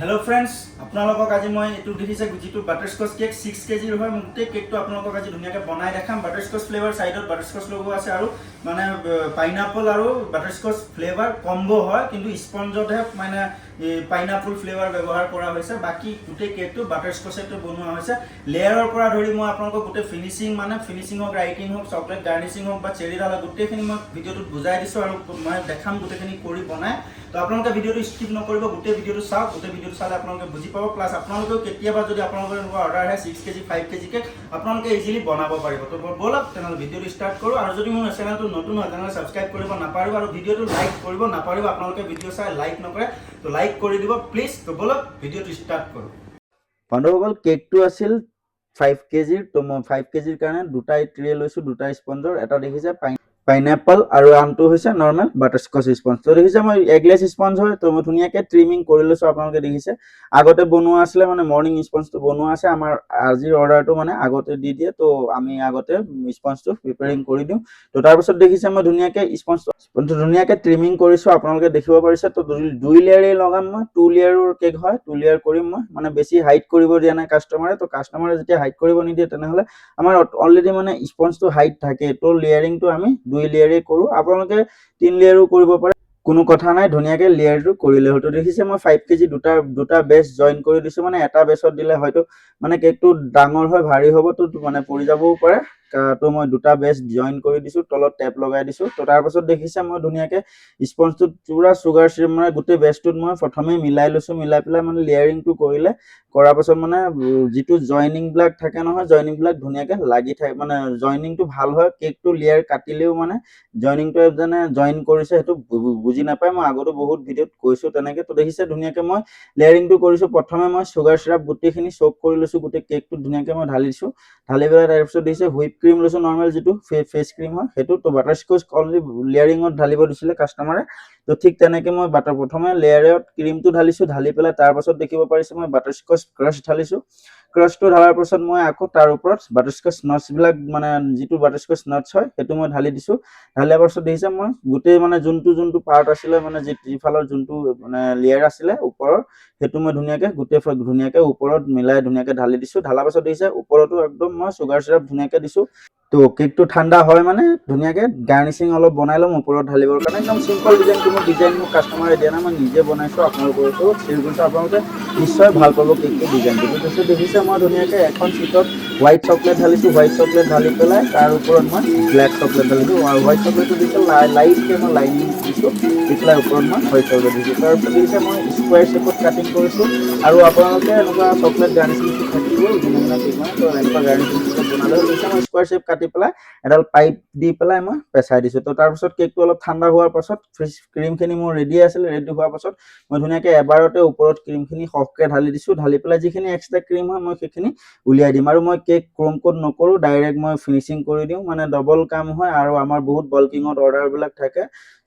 Hello friends আপোনালোকক আজি মই এটু দেখিছে যেটো বাটাৰস্কচ কেক 6 কেজিৰ হয় মুটে কেকটো আপোনালোকক আজি ধুনিয়াকৈ বনাই দেখাম বাটাৰস্কচ ফ্লেভাৰ সাইডত বাটাৰস্কচ লোগো আছে আৰু মানে পাইনাপল আৰু বাটাৰস্কচ ফ্লেভাৰ কম্বো হয় কিন্তু স্পঞ্জতহে মানে পাইনাপল ফ্লেভাৰ ব্যৱহাৰ কৰা হৈছে বাকি গুটে কেকটো বাটাৰস্কচেটো বনোৱা হৈছে লেয়াৰৰ পৰা ধৰি মই আপোনালোকক গুটে ফিনিশিং মানে finishing of writing of chocolate garnishing of বা চেৰি ডালা গুটেখিনি মই ভিডিওটো বুজাই দিছো আৰু মই দেখাম গুটেখিনি কৰি বনাই তো আপোনালোকে ভিডিওটো স্কিপ নকৰিব গুটে ভিডিওটো চাওক গুটে ভিডিওটো চালে আপোনালোকে বুজি পাব প্লাস আপোনালোকে কেতিয়াবা যদি আপোনালোকৰ এনেকুৱা অৰ্ডাৰ আহে 6 কেজি 5 কেজি কেক আপোনালোকে ইজিলি বনাব পাৰিব তো বলক তেনে ভিডিওটো স্টাৰ্ট কৰো আৰু যদি মোৰ চেনেলটো নতুন হয় তেনে সাবস্ক্ৰাইব কৰিব নাপাৰিব আৰু ভিডিওটো লাইক কৰিব নাপাৰিব আপোনালোকে ভিডিও চাই লাইক নকৰে তো লাইক কৰি দিব প্লিজ তো বলক ভিডিওটো স্টাৰ্ট কৰো বন্ধুসকল কেকটো আছিল 5 কেজিৰ তো মই 5 কেজিৰ কাৰণে দুটা ট্ৰে লৈছো দুটা স্পঞ্জৰ এটা দেখিছে পাইনাপল আৰু আনটো হৈছে নরমাল বাটারস্কচ স্পঞ্জ তো দেখিছে মই এগলেস স্পঞ্জ হয় তো মই ধুনিয়াকে ট্রিমিং কৰি লৈছো আপোনালোকে দেখিছে আগতে বনোৱা আছিল মানে মৰ্নিং স্পঞ্জটো বনোৱা আছে আমাৰ আজিৰ অৰ্ডাৰটো মানে আগতে দি দিয়ে তো আমি আগতে স্পঞ্জটো প্ৰিপেয়াৰিং কৰি দিও তো তাৰ পিছত দেখিছে মই ধুনিয়াকে স্পঞ্জটো ধুনিয়াকে ট্ৰিমিং কৰিছো আপোনালোকে দেখিব পাৰিছে তো দুই লেয়াৰে লগাম মই টু লেয়াৰৰ কেক হয় টু লেয়াৰ কৰিম মই মানে বেছি হাইট কৰিব দিয়া নাই কাস্টমাৰে তো কাস্টমাৰে যেতিয়া হাইট কৰিব নিদিয়ে তেনেহলে আমাৰ অলৰেডি মানে স্পঞ্জটো হাইট থাকে তো লেয়াৰিংটো আমি দুই লেয়াৰে কৰো আপোনালোকে তিন লেয়াৰো কৰিব পাৰে কোনো কথা নাই ধুনিয়াকে লেয়াৰটো কৰিলে হয়তো দেখিছে মই 5 কেজি দুটা বেস জয়েন কৰি দিছো মানে এটা বেসত দিলে হয়তো মানে কেকটো ডাঙৰ হয় ভাৰী হ'ব তো মানে পৰি যাবও পাৰে তো মই দুটা বেস জয়েন কৰি দিছো তলত টেপ লগাই দিছো তো তাৰ পাছত দেখিছে মই ধুনিয়াকে স্পঞ্জটো পুৰা সুগাৰ সিৰাপ মানে গুটে বেসটোত মই প্ৰথমে মিলাই লৈছো মিলাই পেলাই মানে লেয়াৰিংটো কৰিলে কৰাৰ পাছত মানে যেটো জয়েনিং ব্লক থাকে নহয় জয়েনিং ব্লক ধুনিয়াকে লাগি থাকে মানে জয়েনিংটো ভাল হয় কেকটো লেয়াৰ কাটিলেও মানে জয়েনিংটো এজনে জয়েন কৰিছে হেতু বুজি নাপায় মই আগতো বহুত ভিডিওত কৈছো তেনেকে তো দেখিছে ধুনিয়াকে মই লেয়াৰিংটো কৰিছো প্ৰথমে মই সুগাৰ সিৰাপ গুটেখিনি সোক কৰি লৈছো গুটে কেকটো ধুনিয়াকে মই ঢালিছো ঢালি পেলাই তাৰ পিছত দিছে হুইপ ক্ৰীম লৈছো নৰমাল যেটো ফেস ক্ৰীম হয় হেতু তো বাটাৰস্কচ অনলি লেয়াৰিংত ঢালিব দিছিলে কাস্টমাৰে তো ঠিক তেনেকে মই বাটাৰ প্ৰথমে লেয়াৰত ক্ৰীমটো ঢালিছো ঢালি পেলাই তাৰ পাছত দেখিব পাৰিছে মই বাটাৰস্কচ ক্ৰাশ ঢালিছো ক্ৰাশটো ঢালাৰ পাছত মই আকৌ তাৰ ওপৰত বাটাৰস্কচ নাটস বিলাক মানে যেটো বাটাৰস্কচ নাটস হয় হেতু মই ঢালি দিছো ঢালাৰ পাছত দেখিছে মই গুটে মানে যোনটো পাৰ্ট আছিল মানে জিফালৰ যোনটো মানে লেয়াৰ আছিল ওপৰৰ হেতু মই ধুনিয়াকে গুটে ধুনিয়াকে ওপৰত মিলাই ধুনিয়াকে ঢালি দিছো ঢালাৰ পাছত দেখিছে ওপৰতো একদম মই সুগাৰ সিৰাপ ধুনিয়াকে দিছো তো কেকটো ঠান্ডা হয় মানে ধুনিয়াকে গাৰ্নিশিং অলপ বনাই লম ওপৰত ঢালিবৰ কাৰণে একদম সিম্পল ডিজাইন কোনো ডিজাইন মোক কাস্টমাৰে দিয়া না মই নিজে বনাইছো আপোনালোকৰটো শেয়াৰ কৰিছো আপোনালোকে নিশ্চয় ভাল পাব কেকটো ডিজাইনটো তো দেখিছে মই ধুনিয়াকে এখন শীটত হোৱাইট চকলেট ঢালিছো হোৱাইট চকলেট ঢালি পেলাই তাৰ ওপৰত মই ব্ল্যাক চকলেট ঢালিছো আৰু হোৱাইট চকলেটটো দিছে লাইটকে মই লাইনিং দিছো দিপলাই ওপৰত মই হোৱাইট চকলেট দিছো তাৰ পিছত দেখিছে মই স্কয়াৰ শেপত কাটিং কৰিছো আৰু আপোনালোকে এনেকুৱা চকলেট গাৰ্নিশিং থাকিব যোনবিলাক কেক মানে তো এনেকুৱা গাৰ্নিশিং বনালে দেখিছে মই স্কয়াৰ শেপ কাটি পেলাই এডাল পাইপ দি পেলাই মই পেছাই দিছো তো তাৰ পিছত কেকটো অলপ ঠান্ডা হোৱাৰ পাছত ক্ৰীমখিনি মোৰ ৰেডি আছিল ৰেডি হোৱাৰ পাছত মই ধুনিয়াকে এবাৰতে ওপৰত ক্ৰীমখিনি হককে ঢালি দিছো ঢালি পেলাই যিখিনি এক্সট্ৰা ক্ৰীম হয় মই সেইখিনি উলিয়াই দিম আৰু মই কেক ক্ৰম কোড নকৰো ডাইৰেক্ট মই ফিনিশিং কৰি দিও মানে ডবল কাম হয় আৰু আমাৰ বহুত বাল্কিংত অৰ্ডাৰ বিলাক থাকে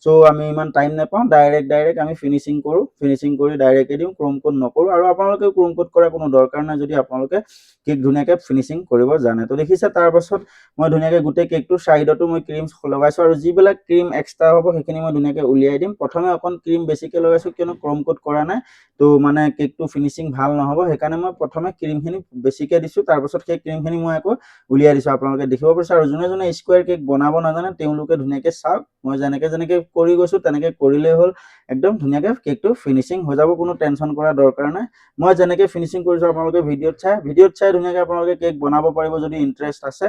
সো আমি ইমান টাইম নাপাওঁ ডাইৰেক্ট আমি ফিনিশিং কৰো ফিনিশিং কৰি ডাইৰেক্ট দিও ক্ৰম কোড নকৰো আৰু আপোনালোকে ক্ৰম কোড কৰা কোনো দৰকাৰ নাই যদি আপোনালোকে কেক ধুনিয়াকে ফিনিশিং কৰিব জানে তো দেখিছে তাৰ পাছত মই ধুনিয়াকে গুটে কেকটো সাইডটো মই ক্ৰীম লগাইছো আৰু যিবিলাক ক্ৰীম এক্সট্ৰা হ'ব সেইখিনি মই ধুনিয়াকে উলিয়াই দিম প্ৰথমে অকন ক্ৰীম বেছিকে লগাইছো কিয়নো ক্ৰম কোড কৰা নাই তো মানে কেকটো ফিনিশিং ভাল নহব সেইকাৰণে মই প্ৰথমে ক্ৰীমখিনি বেছিকে দিছো তাৰ পাছত সেই ক্ৰীমখিনি মই আকৌ উলিয়াই দিছো আপোনালোকে দেখিব পাৰিছে আৰু যোনে স্কয়াৰ কেক বনাব নাজানে তেওঁলোকে ধুনিয়াকে চাওক মই যেনেকে কৰি গৈছো তেনেকে কৰিলে হ'ল একদম ধুনিয়াকে কেকটো ফিনিশিং হৈ যাব কোনো টেনচন কৰা দৰকাৰ নাই মই যেনেকে ফিনিশিং কৰিছো আপোনালোকে ভিডিওত চাই ধুনিয়াকে আপোনালোকে কেক বনাব পাৰিব যদি ইন্টাৰেষ্ট আছে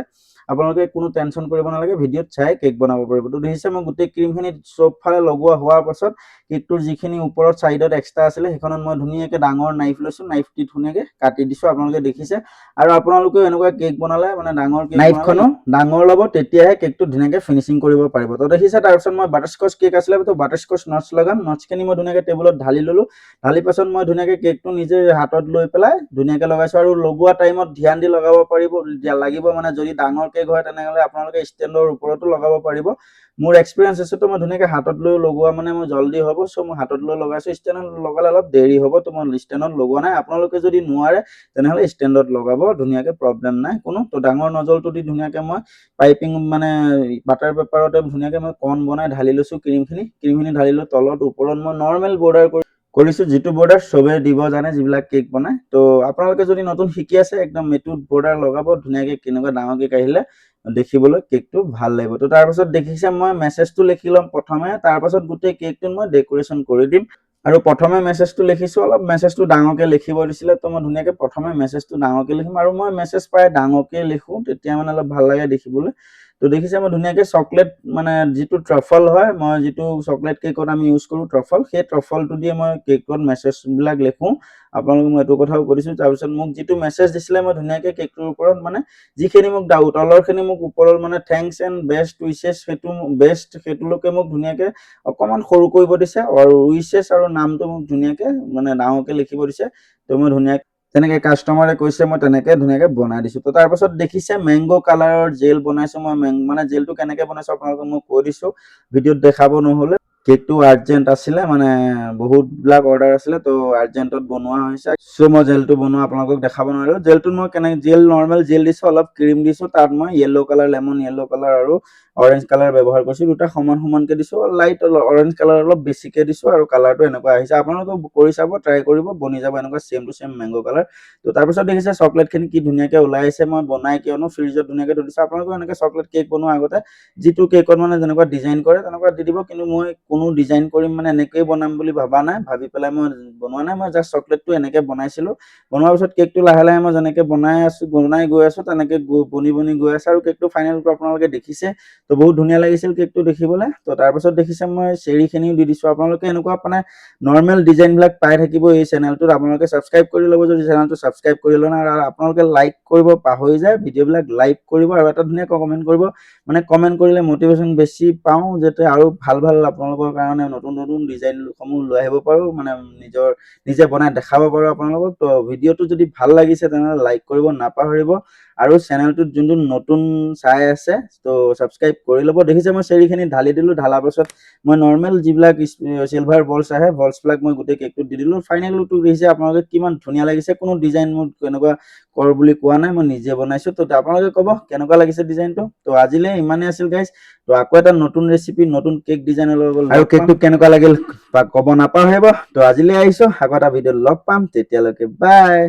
আপোনালোকে কোনো টেনচন কৰিব নালাগে ভিডিওত চাই কেক বনাব পাৰিব তো দেখিছে মই গুটে ক্ৰীমখিনি সব ফালে লগোৱা হোৱাৰ পাছত কেকটোৰ যিখিনি ওপৰত সাইডত এক্সট্ৰা আছিল সেইখনত মই ধুনিয়াকে ডাঙৰ নাইফ লৈছো নাইফ দি ধুনিয়াকে কাটি দিছো আপোনালোকে দেখিছে আৰু আপোনালোকে এনেকুৱা কেক বনালে মানে ডাঙৰ কেক নাইফখনো ডাঙৰ লব তেতিয়াহে কেকটো ধুনিয়াকে ফিনিশিং কৰিব পাৰিব তো দেখিছে তাৰ পিছত মই বাটাৰস্কচ কেক আছিল তো বাটাৰস্কচ নাটস লগাম নাটসখিনি মই ধুনিয়াকে টেবুলত ঢালি ললো ঢালি পাছত মই ধুনিয়াকে কেকটো নিজে হাতত লৈ পেলাই ধুনিয়াকে লগাইছো আৰু লগোৱা টাইমত ধ্যান দি লগাব পাৰিব লাগিব মানে যদি ডাঙৰ কেক হয় তেনেহলে আপোনালোকে ষ্টেণ্ডৰ ওপৰতো লগাব পাৰিব মোৰ এক্সপেৰিয়েন্স আছে তো মই ধুনিয়াকে হাতত লৈ লগোৱা মানে মই জলদি হ'ব সো মই হাতত লৈ লগাইছো ষ্টেণ্ডত লগালে অলপ দেৰি হ'ব তো মই ষ্টেণ্ডত লগোৱা নাই আপোনালোকে যদি নোৱাৰে তেনেহলে ষ্টেণ্ডত লগাব ধুনিয়াকে প্ৰবলেম নাই কোনো তো ডাঙৰ নজলটো দি ধুনিয়াকে মই পাইপিং মানে বাটাৰ পেপাৰতে ধুনিয়াকে মই কন বনাই ঢালি লৈছো ক্ৰীমখিনি ঢালিলো তলত ওপৰত মই নৰমাল বৰ্ডাৰ কৰিছোঁ, যিটো বৰ্ডাৰ চবে দিব জানে যিবিলাক কেক বনায়। তো আপোনালোকে যদি নতুন শিকি আছে একদম এইটোত বৰ্ডাৰ লগাব ধুনীয়াকৈ, কেনেকুৱা ডাঙৰ কেক আহিলে দেখিবলৈ কেকটো ভাল লাগিব। তো তাৰপাছত দেখিছে মই মেছেজটো লিখি ল'ম প্ৰথমে, তাৰপাছত গোটেই কেকটোত মই ডেক'ৰেশ্যন কৰি দিম। আৰু প্ৰথমে মেছেজটো লিখিছোঁ, অলপ মেছেজটো ডাঙৰকৈ লিখিব দিছিলে, তো মই ধুনীয়াকৈ প্ৰথমে মেছেজটো ডাঙৰকৈ লিখিম। আৰু মই মেছেজ প্ৰায় ডাঙৰকৈ লিখোঁ, তেতিয়া মানে অলপ ভাল লাগে দেখিবলৈ। তো দেখিছে মই ধুনীয়াকৈ চকলেট মানে যিটো ট্ৰফল হয়, মই যিটো চকলেট কেকত আমি ইউজ কৰোঁ ট্ৰফল, সেই ট্ৰফলটো দিয়ে মই কেকত মেছেজবিলাক লিখোঁ। আপোনালোকক মই এইটো কথাও কৈ দিছোঁ। তাৰপিছত মোক যিটো মেছেজ দিছিলে মই ধুনীয়াকৈ কেকটোৰ ওপৰত মানে যিখিনি মোক তলৰখিনি মোক ওপৰৰ মানে থেংকছ এণ্ড বেষ্ট উইচেছ, সেইটো বেষ্ট সেইটোলৈকে মোক ধুনীয়াকৈ অকণমান সৰু কৰিব দিছে, আৰু উইচেছ আৰু নামটো মোক ধুনীয়াকৈ মানে ডাঙৰকৈ লিখিব দিছে। তো মই ধুনীয়াকৈ তেনেকৈ কাষ্টমাৰে কৈছে মই তেনেকৈ ধুনীয়াকৈ বনাই দিছোঁ। তো তাৰপাছত দেখিছে মেংগ' কালাৰৰ জেল বনাইছোঁ মই। মানে জেলটো কেনেকৈ বনাইছোঁ আপোনালোকক মই কৈ দিছোঁ, ভিডিঅ'ত দেখাব নহ'লে। কেকটো আৰ্জেণ্ট আছিলে, মানে বহুতবিলাক অৰ্ডাৰ আছিলে, তো আৰ্জেণ্টত বনোৱা হৈছে। চ' মই জেলটো বনোৱা আপোনালোকক দেখাব নোৱাৰিলোঁ। জেলটোত মই জেল নৰ্মেল জেল দিছোঁ, অলপ ক্ৰীম দিছোঁ, তাত মই yellow' colour, lemon yellow' colour আৰু অৰেঞ্জ কালাৰ ব্যৱহাৰ কৰিছোঁ। দুটা সমান সমানকৈ দিছোঁ, লাইট অৰেঞ্জ কালাৰ অলপ বেছিকৈ দিছোঁ, আৰু কালাৰটো এনেকুৱা আহিছে। আপোনালোকে কৰি চাব, ট্ৰাই কৰিব, বনি যাব এনেকুৱা same to same mango' colour. তো তাৰপিছত দেখিছে চকলেটখিনি কি ধুনীয়াকৈ ওলাই আহিছে। মই বনাই কিয়নো ফ্ৰিজত ধুনীয়াকৈ থৈ দিছোঁ। আপোনালোকেও এনেকৈ চকলেট কেক বনোৱাৰ আগতে যিটো কেকত মানে যেনেকুৱা ডিজাইন কৰে তেনেকুৱা দি দিব। কিন্তু মই কোনো ডিজাইন কৰিম মানে এনেকৈয়ে বনাম বুলি ভবা নাই, ভাবি পেলাই মই বনোৱা নাই। মই জাষ্ট চকলেটটো এনেকৈ বনাইছিলোঁ। বনোৱাৰ পিছত কেকটো লাহে লাহে মই যেনেকৈ বনাই গৈ আছোঁ তেনেকৈ বনি গৈ আছে, আৰু কেকটো ফাইনেলটো আপোনালোকে দেখিছে। তো বহুত ধুনীয়া লাগিছিল কেকটো দেখিবলৈ। তো তাৰপাছত দেখিছে মই চেৰিখিনিও দি দিছোঁ। আপোনালোকে এনেকুৱা মানে নৰ্মেল ডিজাইনবিলাক পাই থাকিব এই চেনেলটোত। আপোনালোকে ছাবস্ক্ৰাইব কৰি ল'ব, যদি চেনেলটো ছাবস্ক্ৰাইব কৰি লোৱা নাই। আৰু আপোনালোকে লাইক কৰিব পাহৰি যায়, ভিডিঅ'বিলাক লাইক কৰিব, আৰু এটা ধুনীয়াকৈ কমেণ্ট কৰিব। মানে কমেণ্ট কৰিলে মটিভেশ্যন বেছি পাওঁ, যাতে আৰু ভাল ভাল আপোনালোকৰ কাৰণে নতুন নতুন ডিজাইনসমূহ লৈ আহিব পাৰোঁ, মানে নিজে বনাই দেখাব পাৰোঁ আপোনালোকক। তো ভিডিঅ'টো যদি ভাল লাগিছে তেনেহ'লে লাইক কৰিব নাপাহৰিব, আৰু চেনেলটোত যোনটো নতুন চাই আছে তো ছাবস্ক্ৰাইব কৰি ল'ব। দেখিছে মই চেৰিখিনি ঢালি দিলোঁ, ঢালাৰ পাছত মই নৰ্মেল যিবিলাক চিলভাৰ বলছ আহে, বলছবিলাক মই গোটেই কেকটোত দি দিলোঁ। ফাইনেল লুকটো দেখিছে আপোনালোকে কিমান ধুনীয়া লাগিছে। কোনো ডিজাইন মোক এনেকুৱা কৰ বুলি কোৱা নাই, মই নিজে বনাইছোঁ। তো আপোনালোকে ক'ব কেনেকুৱা লাগিছে ডিজাইনটো। তো আজিলৈ ইমানেই আছিল গাইজ। তো আকৌ এটা নতুন ৰেচিপি, নতুন কেক ডিজাইনৰ লগত আৰু কেকটো কেনেকুৱা লাগিল ক'ব নাপাহৰিব। তো আজিলৈ আহিছোঁ, আকৌ এটা ভিডিঅ'ত লগ পাম, তেতিয়ালৈকে বাই।